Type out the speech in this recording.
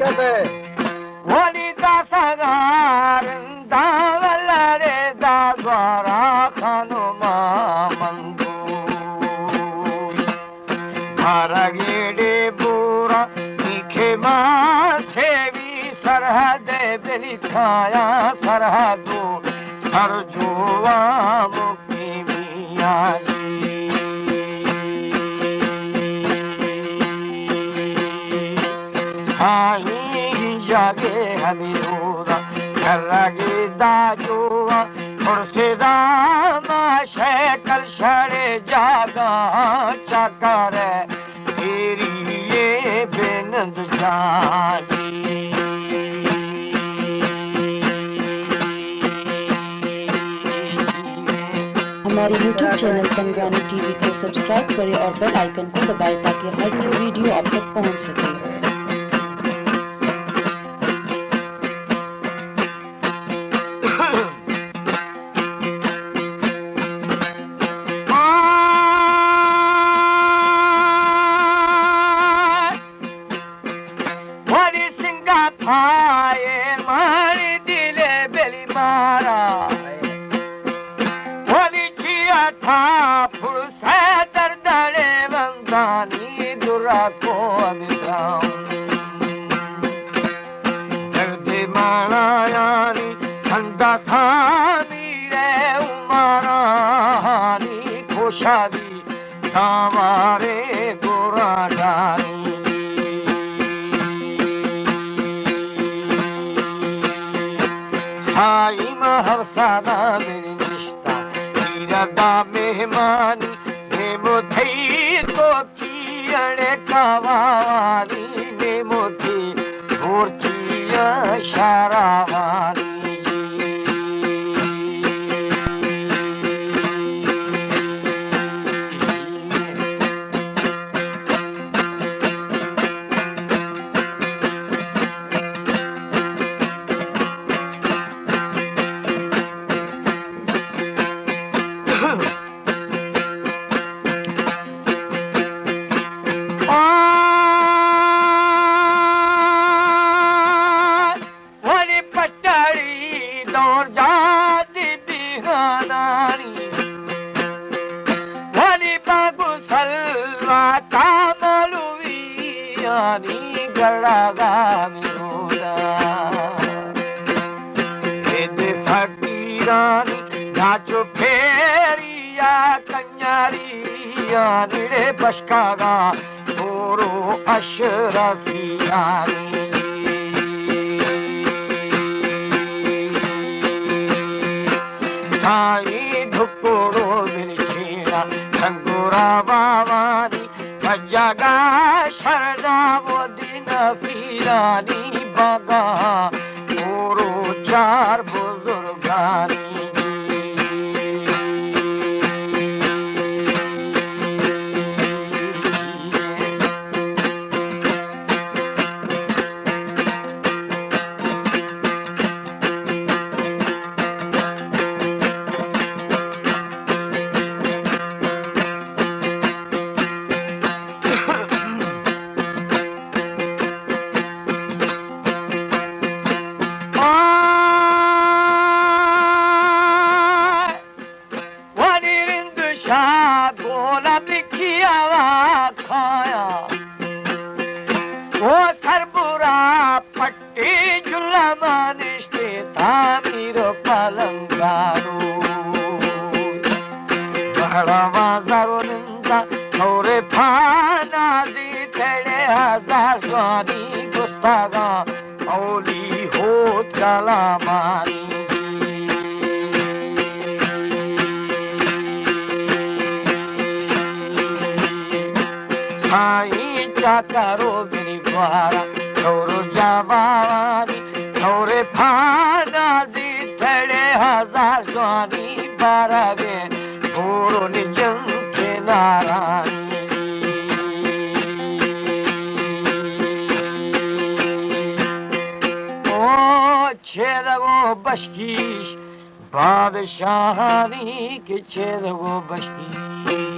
Wali da sagaran da valare da dwara khanuma mandu Maragede bura nikhe ma sevi sarhade belithaya sarhadu sarjuva mukti miyagi Sahi jage hamiruda karage dajuva murshida ma shekal share jaga chakare iriye benand jagi हमारे YouTube channel पंगवानी TV को subscribe करें और bell icon को दबाएं ताकि हर new video आप तक पहुंच सके। Ko abidam darde manayani thanda thani re umarani khoshadi tamare goradani sai mahasana meri nishta irada mehmani mudhai to अड़े कावारी ने मोती भोरचिया शारावारी नाचो फेरिया कन्यारिया निरे बशकागा थोरो अशरफियानी साई धुकोड़ो मिलचीना संगोरा बावानी बजागा शरदा वो दिन फिरानी बागा थोरो चार बुजुर्गानी करो बिरवारा छोरो जवानी छोरे फाना जी थड़े हजार स्वानी बारागे छोरो निजम के नारानी ओ छेदगो बशकीश बादशाहानी के छेदगो बशकीश